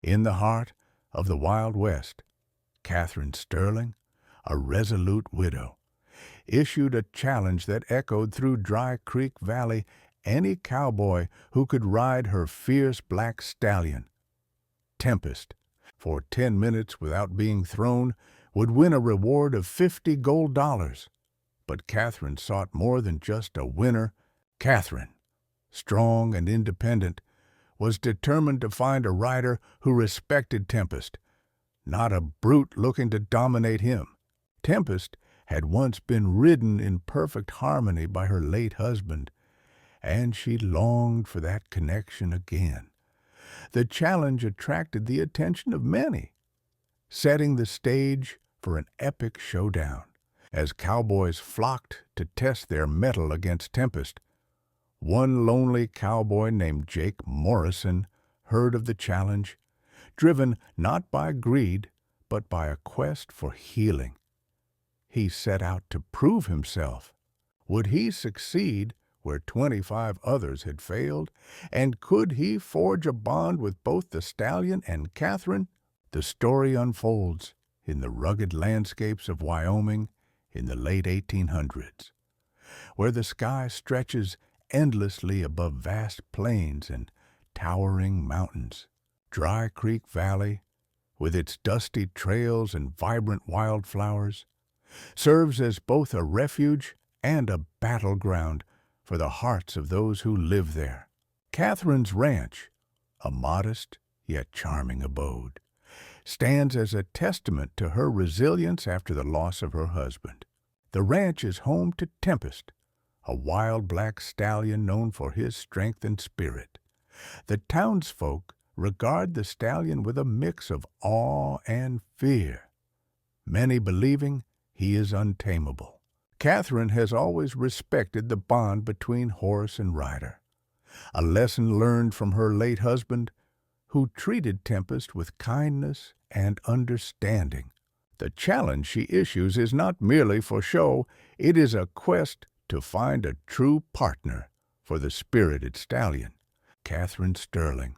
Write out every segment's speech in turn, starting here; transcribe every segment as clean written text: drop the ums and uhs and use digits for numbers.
In the heart of the Wild West, Catherine Sterling, a resolute widow, issued a challenge that echoed through Dry Creek Valley any cowboy who could ride her fierce black stallion. Tempest, for 10 minutes without being thrown, would win a reward of $50 gold. But Catherine sought more than just a winner. Catherine, strong and independent, was determined to find a rider who respected Tempest, not a brute looking to dominate him. Tempest had once been ridden in perfect harmony by her late husband, and she longed for that connection again. The challenge attracted the attention of many, setting the stage for an epic showdown. As cowboys flocked to test their mettle against Tempest, one lonely cowboy named Jake Morrison heard of the challenge, driven not by greed, but by a quest for healing. He set out to prove himself. Would he succeed where 25 others had failed? And could he forge a bond with both the stallion and Catherine? The story unfolds in the rugged landscapes of Wyoming in the late 1800s, where the sky stretches endlessly above vast plains and towering mountains. Dry Creek Valley, with its dusty trails and vibrant wildflowers, serves as both a refuge and a battleground for the hearts of those who live there. Catherine's ranch, a modest yet charming abode, stands as a testament to her resilience after the loss of her husband. The ranch is home to Tempest, a wild black stallion known for his strength and spirit. The townsfolk regard the stallion with a mix of awe and fear, many believing he is untamable. Catherine has always respected the bond between horse and rider, a lesson learned from her late husband, who treated Tempest with kindness and understanding. The challenge she issues is not merely for show, it is a quest to find a true partner for the spirited stallion. Catherine Sterling,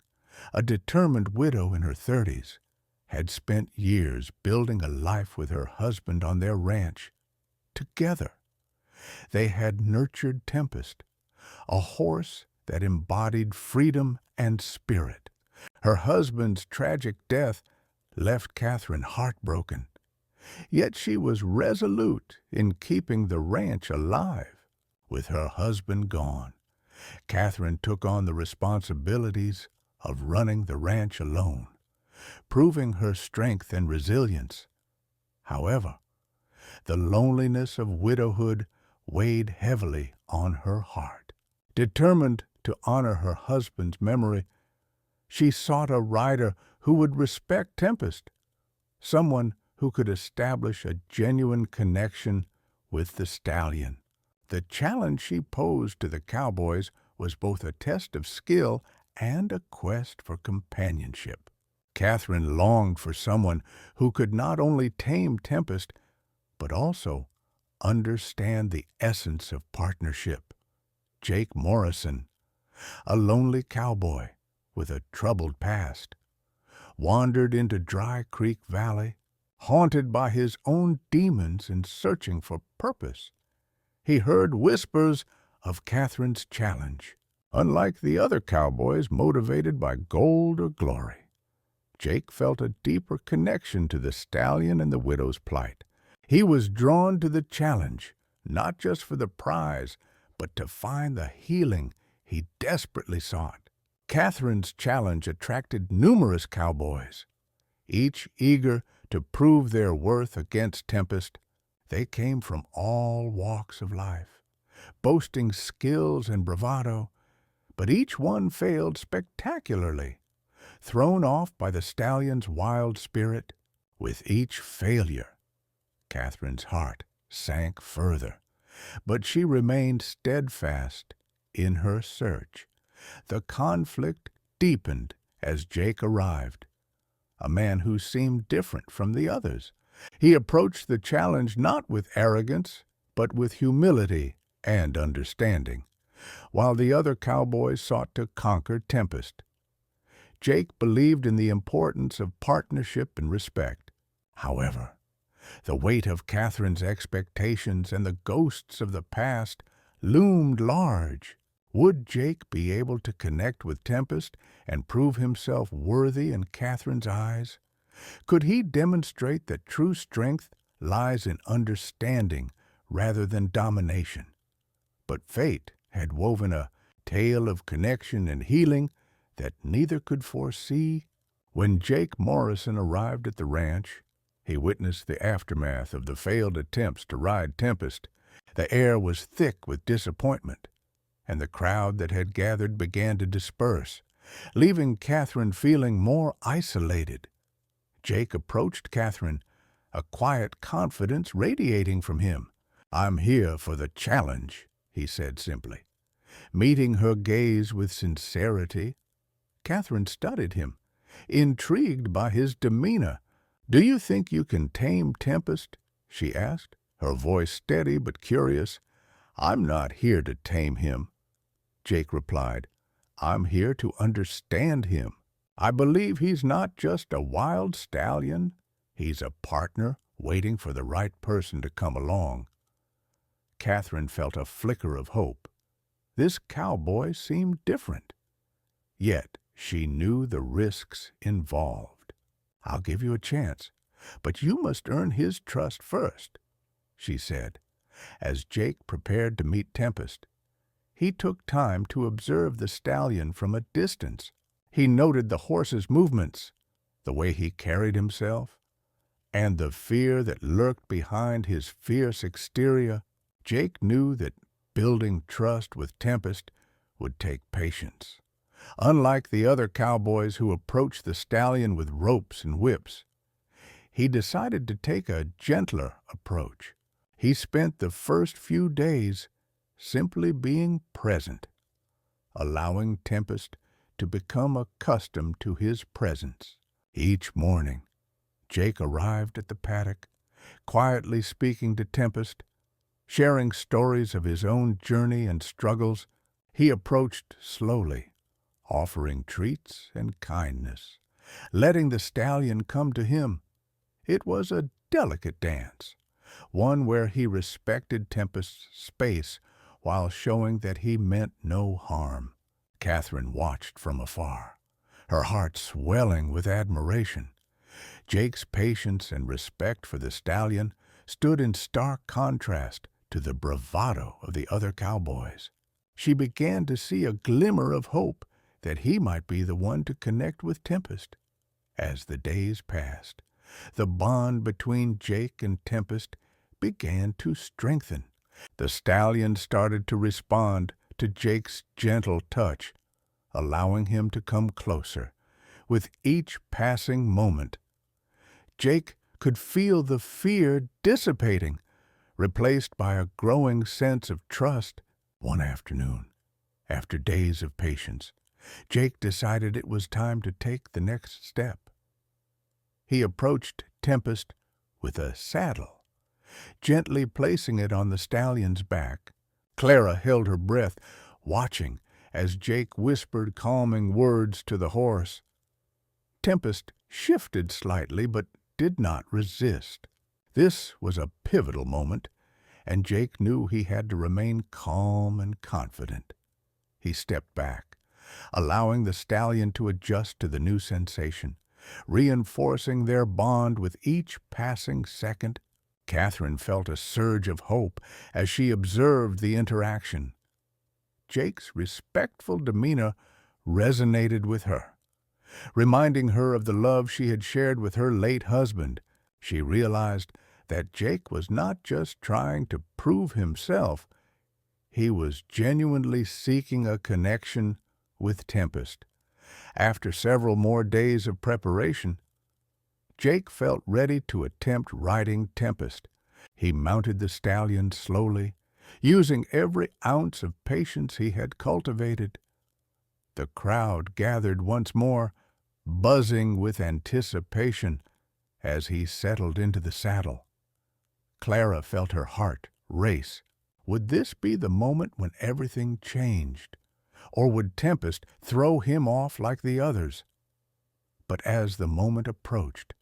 a determined widow in her 30s, had spent years building a life with her husband on their ranch. Together, they had nurtured Tempest, a horse that embodied freedom and spirit. Her husband's tragic death left Catherine heartbroken, yet she was resolute in keeping the ranch alive. With her husband gone, Catherine took on the responsibilities of running the ranch alone, proving her strength and resilience. However, the loneliness of widowhood weighed heavily on her heart. Determined to honor her husband's memory, she sought a rider who would respect Tempest, someone who could establish a genuine connection with the stallion. The challenge she posed to the cowboys was both a test of skill and a quest for companionship. Catherine longed for someone who could not only tame Tempest, but also understand the essence of partnership. Jake Morrison, a lonely cowboy with a troubled past, wandered into Dry Creek Valley, haunted by his own demons and searching for purpose. He heard whispers of Catherine's challenge. Unlike the other cowboys motivated by gold or glory, Jake felt a deeper connection to the stallion and the widow's plight. He was drawn to the challenge, not just for the prize, but to find the healing he desperately sought. Catherine's challenge attracted numerous cowboys, each eager to prove their worth against Tempest. They came from all walks of life, boasting skills and bravado, but each one failed spectacularly, thrown off by the stallion's wild spirit. With each failure, Catherine's heart sank further, but she remained steadfast in her search. The conflict deepened as Jake arrived, a man who seemed different from the others. He approached the challenge not with arrogance, but with humility and understanding, while the other cowboys sought to conquer Tempest. Jake believed in the importance of partnership and respect. However, the weight of Catherine's expectations and the ghosts of the past loomed large. Would Jake be able to connect with Tempest and prove himself worthy in Catherine's eyes? Could he demonstrate that true strength lies in understanding rather than domination? But fate had woven a tale of connection and healing that neither could foresee. When Jake Morrison arrived at the ranch, he witnessed the aftermath of the failed attempts to ride Tempest. The air was thick with disappointment, and the crowd that had gathered began to disperse, leaving Catherine feeling more isolated. Jake approached Catherine, a quiet confidence radiating from him. "I'm here for the challenge," he said simply. Meeting her gaze with sincerity, Catherine studied him, intrigued by his demeanor. "Do you think you can tame Tempest?" she asked, her voice steady but curious. "I'm not here to tame him," Jake replied. "I'm here to understand him. I believe he's not just a wild stallion. He's a partner waiting for the right person to come along." Catherine felt a flicker of hope. This cowboy seemed different. Yet she knew the risks involved. "I'll give you a chance, but you must earn his trust first," she said, as Jake prepared to meet Tempest. He took time to observe the stallion from a distance. He noted the horse's movements, the way he carried himself, and the fear that lurked behind his fierce exterior. Jake knew that building trust with Tempest would take patience. Unlike the other cowboys who approached the stallion with ropes and whips, he decided to take a gentler approach. He spent the first few days simply being present, allowing Tempest to become accustomed to his presence. Each morning, Jake arrived at the paddock, quietly speaking to Tempest, sharing stories of his own journey and struggles. He approached slowly, offering treats and kindness, letting the stallion come to him. It was a delicate dance, one where he respected Tempest's space while showing that he meant no harm. Catherine watched from afar, her heart swelling with admiration. Jake's patience and respect for the stallion stood in stark contrast to the bravado of the other cowboys. She began to see a glimmer of hope that he might be the one to connect with Tempest. As the days passed, the bond between Jake and Tempest began to strengthen. The stallion started to respond to Jake's gentle touch, allowing him to come closer. With each passing moment, Jake could feel the fear dissipating, replaced by a growing sense of trust. One afternoon, after days of patience, Jake decided it was time to take the next step. He approached Tempest with a saddle, gently placing it on the stallion's back. Clara held her breath, watching as Jake whispered calming words to the horse. Tempest shifted slightly but did not resist. This was a pivotal moment, and Jake knew he had to remain calm and confident. He stepped back, allowing the stallion to adjust to the new sensation, reinforcing their bond with each passing second. Catherine felt a surge of hope as she observed the interaction. Jake's respectful demeanor resonated with her, reminding her of the love she had shared with her late husband. She realized that Jake was not just trying to prove himself, he was genuinely seeking a connection with Tempest. After several more days of preparation, Jake felt ready to attempt riding Tempest. He mounted the stallion slowly, using every ounce of patience he had cultivated. The crowd gathered once more, buzzing with anticipation as he settled into the saddle. Clara felt her heart race. Would this be the moment when everything changed? Or would Tempest throw him off like the others? But as the moment approached,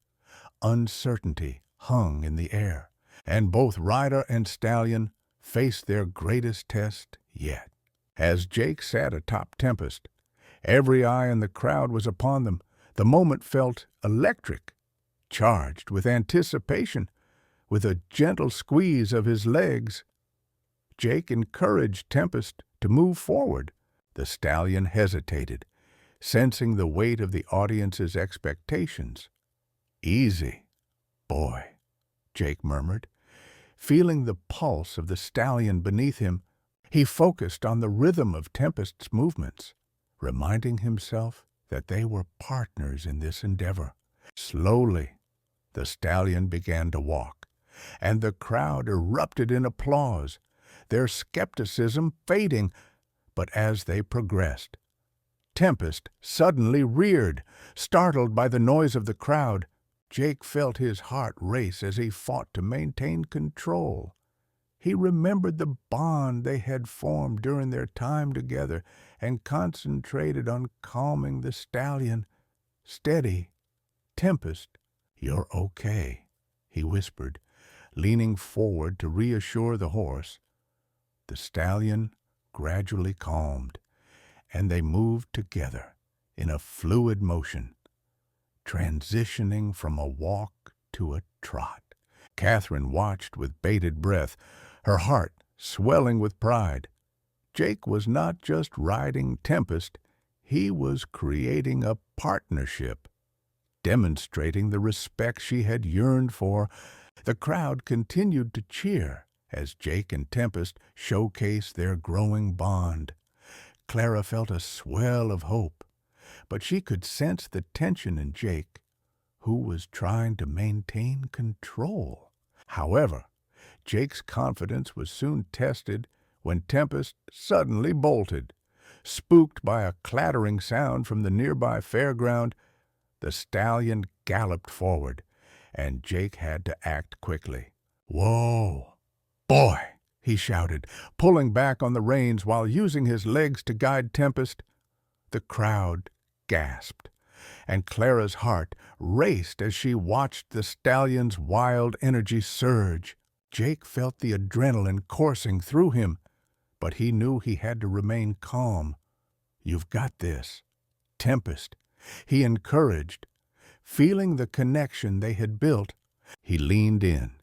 uncertainty hung in the air, and both rider and stallion faced their greatest test yet. As Jake sat atop Tempest, every eye in the crowd was upon them. The moment felt electric, charged with anticipation. With a gentle squeeze of his legs, Jake encouraged Tempest to move forward. The stallion hesitated, sensing the weight of the audience's expectations. "Easy, boy," Jake murmured. Feeling the pulse of the stallion beneath him, he focused on the rhythm of Tempest's movements, reminding himself that they were partners in this endeavor. Slowly, the stallion began to walk, and the crowd erupted in applause, their skepticism fading. But as they progressed, Tempest suddenly reared, startled by the noise of the crowd. Jake felt his heart race as he fought to maintain control. He remembered the bond they had formed during their time together and concentrated on calming the stallion. "Steady, Tempest, you're okay," he whispered, leaning forward to reassure the horse. The stallion gradually calmed, and they moved together in a fluid motion, transitioning from a walk to a trot. Catherine watched with bated breath, her heart swelling with pride. Jake was not just riding Tempest, he was creating a partnership, demonstrating the respect she had yearned for. The crowd continued to cheer as Jake and Tempest showcased their growing bond. Clara felt a swell of hope, but she could sense the tension in Jake, who was trying to maintain control. However, Jake's confidence was soon tested when Tempest suddenly bolted. Spooked by a clattering sound from the nearby fairground, the stallion galloped forward, and Jake had to act quickly. "Whoa, boy!" he shouted, pulling back on the reins while using his legs to guide Tempest. The crowd gasped, and Clara's heart raced as she watched the stallion's wild energy surge. Jake felt the adrenaline coursing through him, but he knew he had to remain calm. "You've got this, Tempest," he encouraged. Feeling the connection they had built, he leaned in,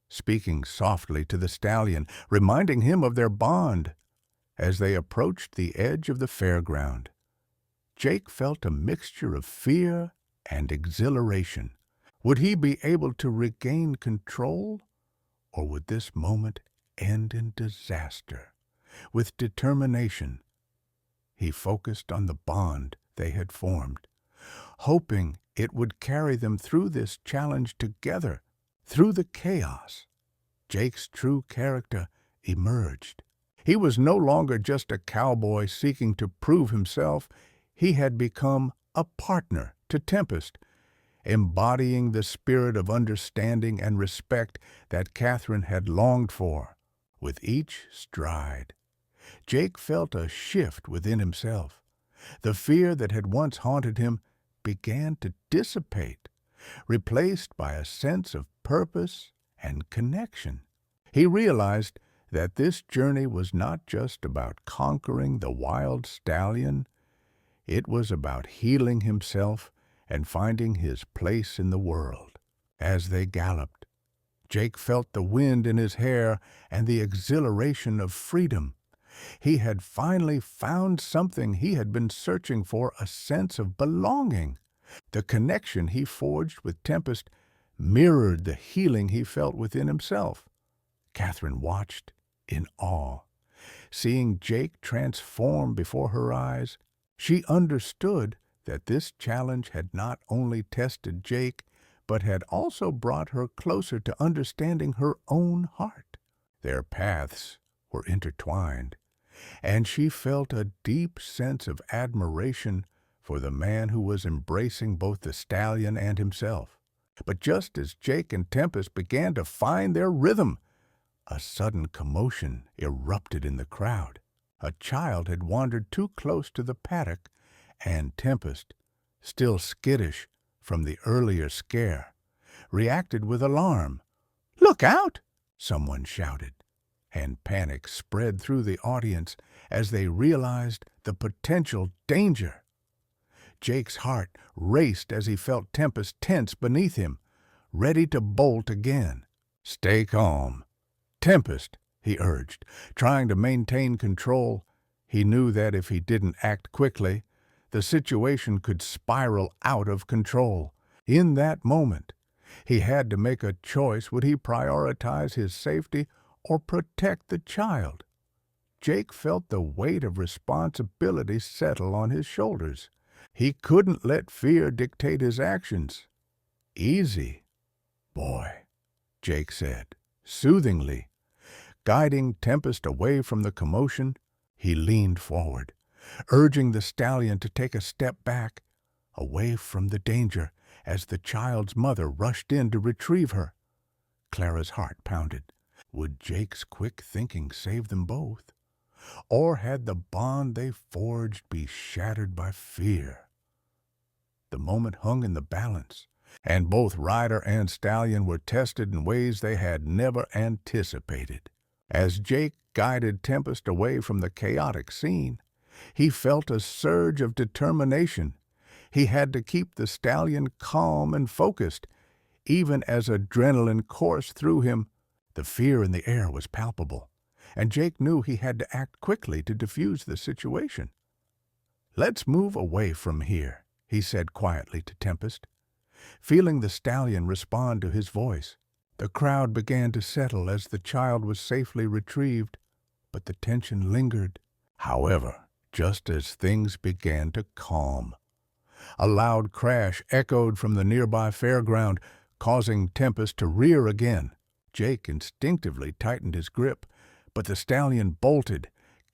speaking softly to the stallion, reminding him of their bond. As they approached the edge of the fairground, Jake felt a mixture of fear and exhilaration. Would he be able to regain control, or would this moment end in disaster? With determination, he focused on the bond they had formed, hoping it would carry them through this challenge together. Through the chaos, Jake's true character emerged. He was no longer just a cowboy seeking to prove himself. He had become a partner to Tempest, embodying the spirit of understanding and respect that Catherine had longed for. With each stride, Jake felt a shift within himself. The fear that had once haunted him began to dissipate, replaced by a sense of purpose and connection. He realized that this journey was not just about conquering the wild stallion, it was about healing himself and finding his place in the world. As they galloped, Jake felt the wind in his hair and the exhilaration of freedom. He had finally found something he had been searching for, a sense of belonging. The connection he forged with Tempest mirrored the healing he felt within himself. Catherine watched in awe. Seeing Jake transform before her eyes, she understood that this challenge had not only tested Jake, but had also brought her closer to understanding her own heart. Their paths were intertwined, and she felt a deep sense of admiration for the man who was embracing both the stallion and himself. But just as Jake and Tempest began to find their rhythm, a sudden commotion erupted in the crowd. A child had wandered too close to the paddock, and Tempest still skittish from the earlier scare, reacted with alarm. "Look out!" someone shouted, and panic spread through the audience as they realized the potential danger. Jake's heart raced as he felt Tempest tense beneath him, ready to bolt again. "Stay calm, Tempest," he urged, trying to maintain control. He knew that if he didn't act quickly, the situation could spiral out of control. In that moment, he had to make a choice. Would he prioritize his safety or protect the child? Jake felt the weight of responsibility settle on his shoulders. He couldn't let fear dictate his actions. "Easy, boy," Jake said, soothingly. Guiding Tempest away from the commotion, he leaned forward, urging the stallion to take a step back, away from the danger, as the child's mother rushed in to retrieve her. Clara's heart pounded. Would Jake's quick thinking save them both? Or had the bond they forged be shattered by fear? The moment hung in the balance, and both rider and stallion were tested in ways they had never anticipated. As Jake guided Tempest away from the chaotic scene, he felt a surge of determination. He had to keep the stallion calm and focused, even as adrenaline coursed through him. The fear in the air was palpable, and Jake knew he had to act quickly to defuse the situation. "Let's move away from here," he said quietly to Tempest. Feeling the stallion respond to his voice, the crowd began to settle as the child was safely retrieved, but the tension lingered. However, just as things began to calm, a loud crash echoed from the nearby fairground, causing Tempest to rear again. Jake instinctively tightened his grip, but the stallion bolted,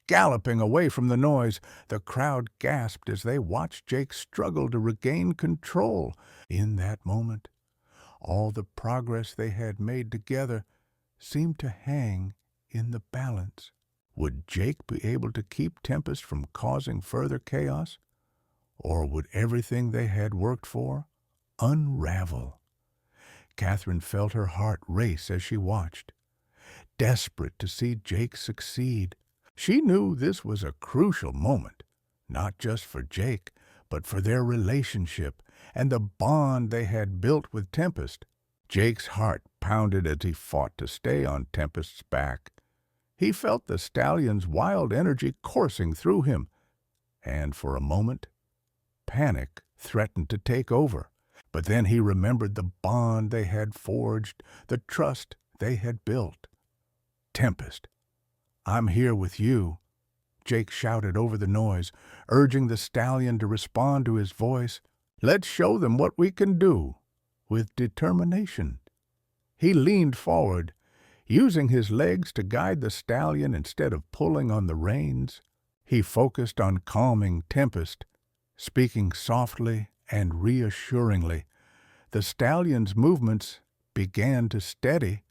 galloping away from the noise. The crowd gasped as they watched Jake struggle to regain control. In that moment, all the progress they had made together seemed to hang in the balance. Would Jake be able to keep Tempest from causing further chaos? Or would everything they had worked for unravel? Catherine felt her heart race as she watched, desperate to see Jake succeed. She knew this was a crucial moment, not just for Jake, but for their relationship and the bond they had built with Tempest. Jake's heart pounded as he fought to stay on Tempest's back. He felt the stallion's wild energy coursing through him, and for a moment, panic threatened to take over. But then he remembered the bond they had forged, the trust they had built. "Tempest, I'm here with you," Jake shouted over the noise, urging the stallion to respond to his voice. "Let's show them what we can do," with determination. He leaned forward, using his legs to guide the stallion instead of pulling on the reins. He focused on calming Tempest, speaking softly and reassuringly. The stallion's movements began to steady,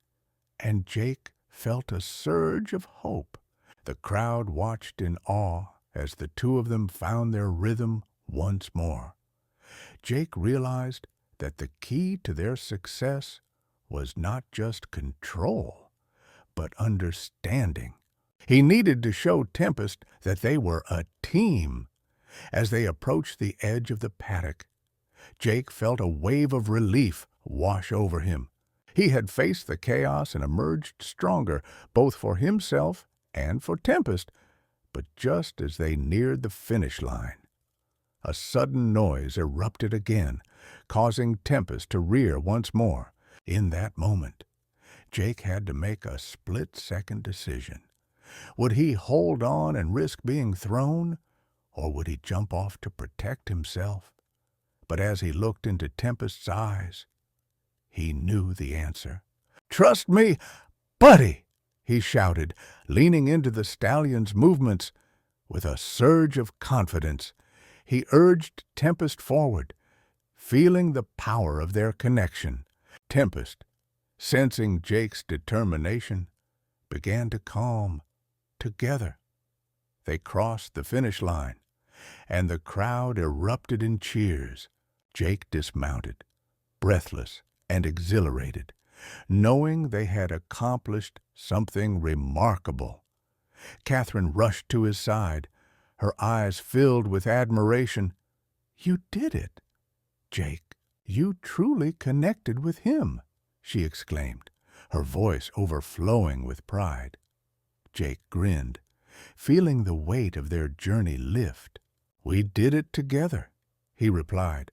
and Jake felt a surge of hope. The crowd watched in awe as the two of them found their rhythm once more. Jake realized that the key to their success was not just control, but understanding. He needed to show Tempest that they were a team. As they approached the edge of the paddock, Jake felt a wave of relief wash over him. He had faced the chaos and emerged stronger, both for himself and for Tempest. But just as they neared the finish line, a sudden noise erupted again, causing Tempest to rear once more. In that moment, Jake had to make a split-second decision. Would he hold on and risk being thrown, or would he jump off to protect himself? But as he looked into Tempest's eyes, he knew the answer. "Trust me, buddy," he shouted, leaning into the stallion's movements. With a surge of confidence, he urged Tempest forward, feeling the power of their connection. Tempest, sensing Jake's determination, began to calm. Together, they crossed the finish line, and the crowd erupted in cheers. Jake dismounted, breathless and exhilarated, knowing they had accomplished something remarkable. Catherine rushed to his side, her eyes filled with admiration. "You did it, Jake. You truly connected with him," she exclaimed, her voice overflowing with pride. Jake grinned, feeling the weight of their journey lift. "We did it together," he replied,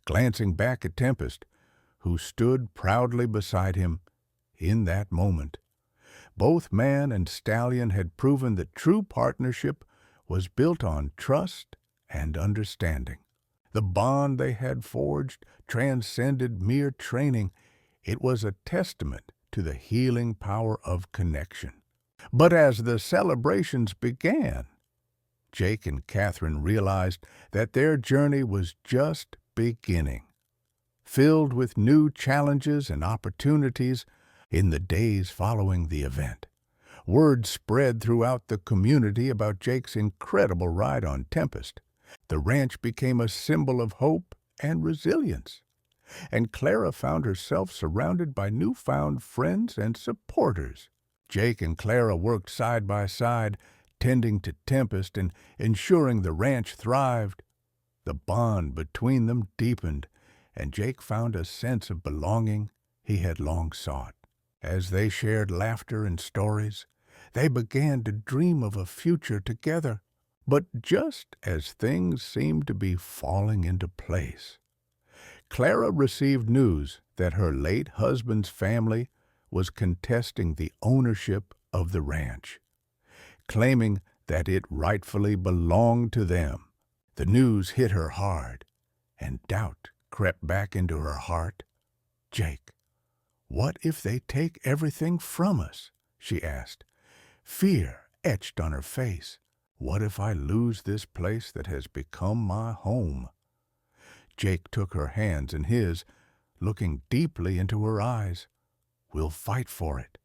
glancing back at Tempest, who stood proudly beside him in that moment. Both man and stallion had proven that true partnership was built on trust and understanding. The bond they had forged transcended mere training. It was a testament to the healing power of connection. But as the celebrations began, Jake and Catherine realized that their journey was just beginning. Filled with new challenges and opportunities in the days following the event, word spread throughout the community about Jake's incredible ride on Tempest. The ranch became a symbol of hope and resilience, and Clara found herself surrounded by newfound friends and supporters. Jake and Clara worked side by side, tending to Tempest and ensuring the ranch thrived. The bond between them deepened, and Jake found a sense of belonging he had long sought. As they shared laughter and stories, they began to dream of a future together. But just as things seemed to be falling into place, Clara received news that her late husband's family was contesting the ownership of the ranch, claiming that it rightfully belonged to them. The news hit her hard, and doubt crept back into her heart. "Jake, what if they take everything from us?" she asked. Fear etched on her face. "What if I lose this place that has become my home?" Jake took her hands in his, looking deeply into her eyes. "We'll fight for it,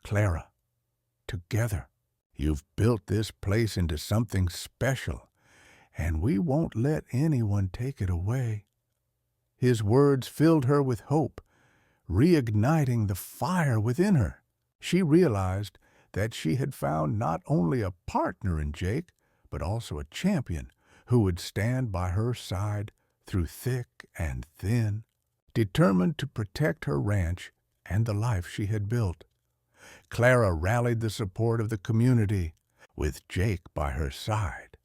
Clara, together. You've built this place into something special, and we won't let anyone take it away." His words filled her with hope, reigniting the fire within her. She realized that she had found not only a partner in Jake, but also a champion who would stand by her side through thick and thin, determined to protect her ranch and the life she had built. Clara rallied the support of the community, with Jake by her side.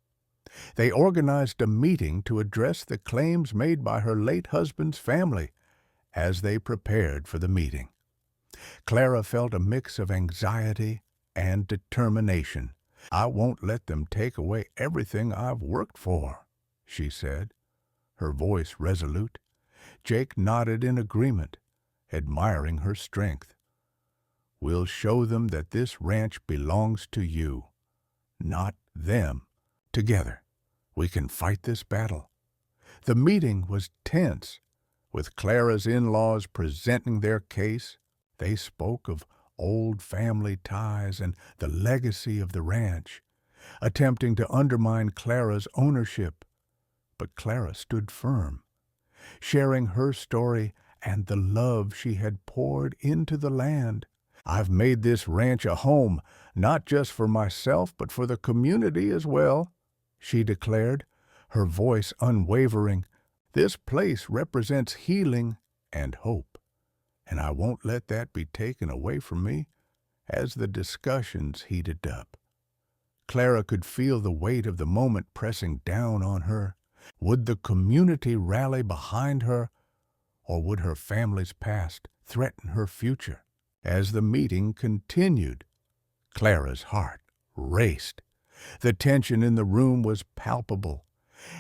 They organized a meeting to address the claims made by her late husband's family. As they prepared for the meeting, Clara felt a mix of anxiety and determination. "I won't let them take away everything I've worked for," she said, her voice resolute. Jake nodded in agreement, admiring her strength. "We'll show them that this ranch belongs to you, not them. Together, we can fight this battle." The meeting was tense, with Clara's in-laws presenting their case. They spoke of old family ties and the legacy of the ranch, attempting to undermine Clara's ownership. But Clara stood firm, sharing her story and the love she had poured into the land. "I've made this ranch a home, not just for myself, but for the community as well," she declared, her voice unwavering. "This place represents healing and hope, and I won't let that be taken away from me." As the discussions heated up, Clara could feel the weight of the moment pressing down on her. Would the community rally behind her, or would her family's past threaten her future? As the meeting continued, Clara's heart raced. The tension in the room was palpable,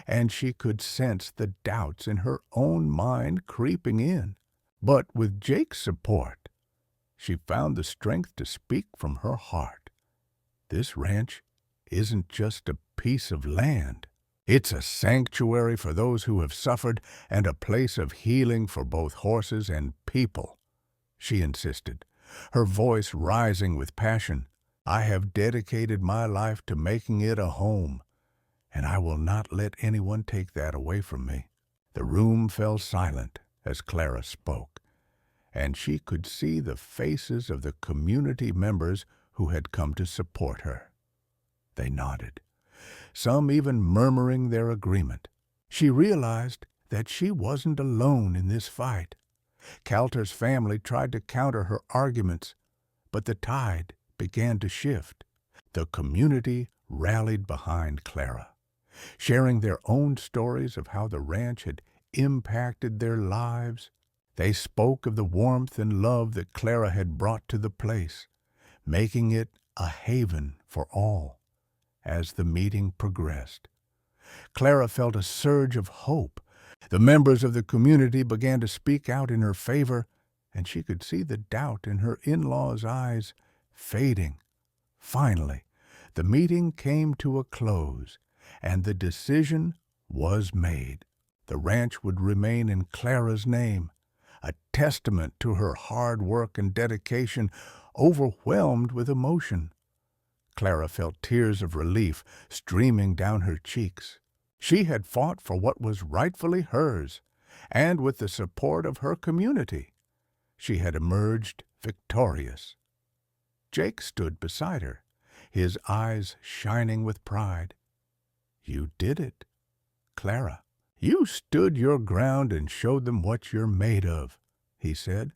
and she could sense the doubts in her own mind creeping in. But with Jake's support, she found the strength to speak from her heart. This ranch isn't just a piece of land. It's a sanctuary for those who have suffered and a place of healing for both horses and people, she insisted, her voice rising with passion. "I have dedicated my life to making it a home, and I will not let anyone take that away from me." The room fell silent as Clara spoke, and she could see the faces of the community members who had come to support her. They nodded, some even murmuring their agreement. She realized that she wasn't alone in this fight. Calter's family tried to counter her arguments, but the tide began to shift. The community rallied behind Clara, sharing their own stories of how the ranch had impacted their lives. They spoke of the warmth and love that Clara had brought to the place, making it a haven for all. As the meeting progressed, Clara felt a surge of hope. The members of the community began to speak out in her favor, and she could see the doubt in her in-laws' eyes fading. Finally, the meeting came to a close, and the decision was made. The ranch would remain in Clara's name, a testament to her hard work and dedication, overwhelmed with emotion. Clara felt tears of relief streaming down her cheeks. She had fought for what was rightfully hers, and with the support of her community, she had emerged victorious. Jake stood beside her, his eyes shining with pride. "You did it, Clara. You stood your ground and showed them what you're made of," he said,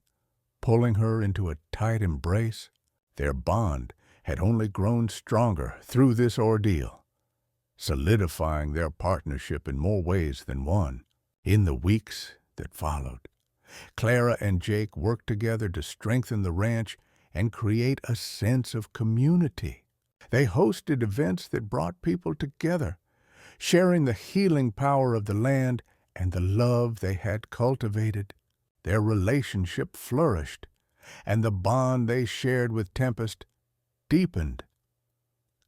pulling her into a tight embrace. Their bond had only grown stronger through this ordeal, solidifying their partnership in more ways than one. In the weeks that followed, Clara and Jake worked together to strengthen the ranch and create a sense of community. They hosted events that brought people together, sharing the healing power of the land and the love they had cultivated. Their relationship flourished, and the bond they shared with Tempest deepened.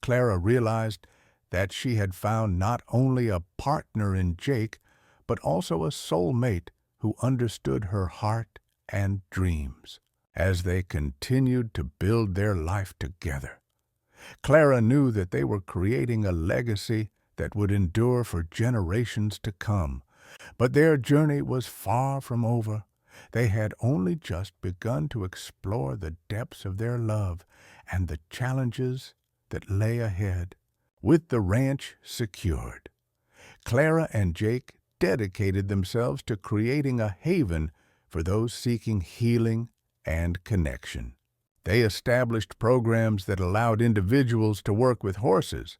Clara realized that she had found not only a partner in Jake, but also a soulmate who understood her heart and dreams. As they continued to build their life together, Clara knew that they were creating a legacy that would endure for generations to come. But their journey was far from over. They had only just begun to explore the depths of their love and the challenges that lay ahead. With the ranch secured, Clara and Jake dedicated themselves to creating a haven for those seeking healing and connection. They established programs that allowed individuals to work with horses,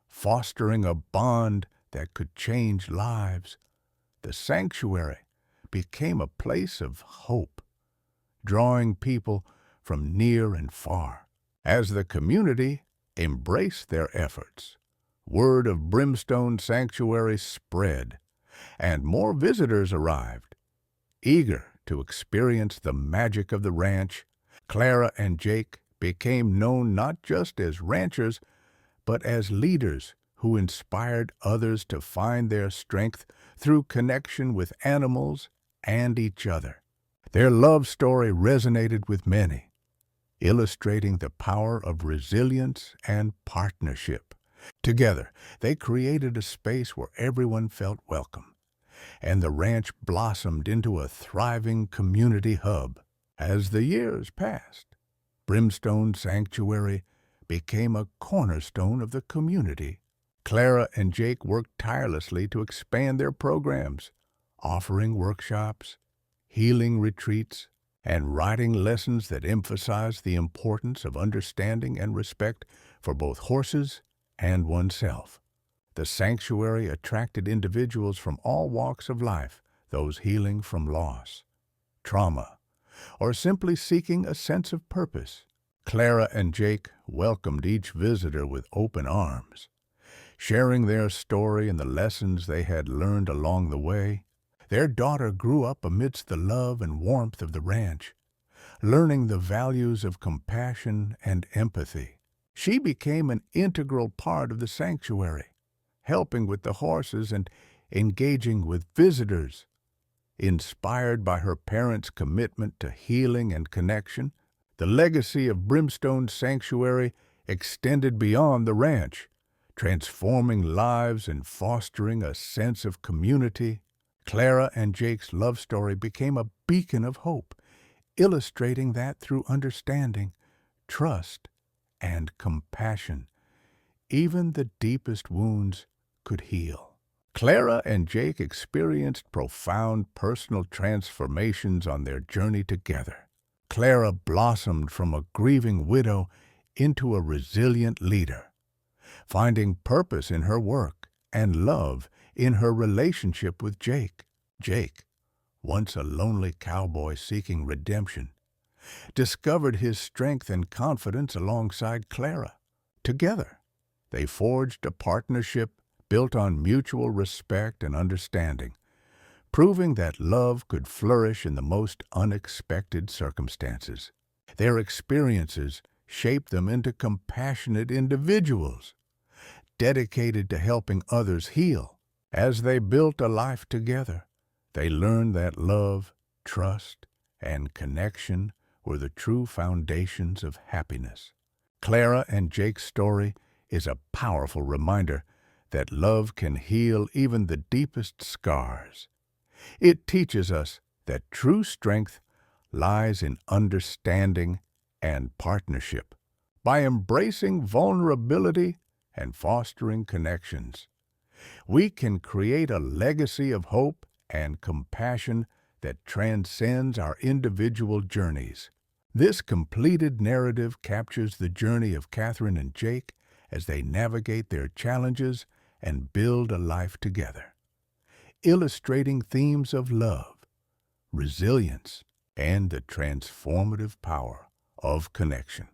fostering a bond that could change lives. The sanctuary became a place of hope, drawing people from near and far. As the community embraced their efforts, word of Brimstone Sanctuary spread, and more visitors arrived. Eager to experience the magic of the ranch, Clara and Jake became known not just as ranchers, but as leaders who inspired others to find their strength through connection with animals and each other. Their love story resonated with many, illustrating the power of resilience and partnership. Together, they created a space where everyone felt welcome, and the ranch blossomed into a thriving community hub. As the years passed, Brimstone Sanctuary became a cornerstone of the community. Clara and Jake worked tirelessly to expand their programs, offering workshops, healing retreats, and writing lessons that emphasized the importance of understanding and respect for both horses and oneself. The sanctuary attracted individuals from all walks of life, those healing from loss, trauma, or simply seeking a sense of purpose. Clara and Jake welcomed each visitor with open arms, sharing their story and the lessons they had learned along the way. Their daughter grew up amidst the love and warmth of the ranch, learning the values of compassion and empathy. She became an integral part of the sanctuary, helping with the horses and engaging with visitors. Inspired by her parents' commitment to healing and connection, the legacy of Brimstone Sanctuary extended beyond the ranch, transforming lives and fostering a sense of community. Clara and Jake's love story became a beacon of hope, illustrating that through understanding, trust, and compassion, even the deepest wounds could heal. Clara and Jake experienced profound personal transformations on their journey together. Clara blossomed from a grieving widow into a resilient leader, finding purpose in her work and love in her relationship with Jake. Jake, once a lonely cowboy seeking redemption, discovered his strength and confidence alongside Clara. Together, they forged a partnership built on mutual respect and understanding, proving that love could flourish in the most unexpected circumstances. Their experiences shaped them into compassionate individuals, dedicated to helping others heal. As they built a life together, they learned that love, trust, and connection were the true foundations of happiness. Clara and Jake's story is a powerful reminder that love can heal even the deepest scars. It teaches us that true strength lies in understanding and partnership. By embracing vulnerability and fostering connections, we can create a legacy of hope and compassion that transcends our individual journeys. This completed narrative captures the journey of Catherine and Jake as they navigate their challenges and build a life together, illustrating themes of love, resilience, and the transformative power of connection.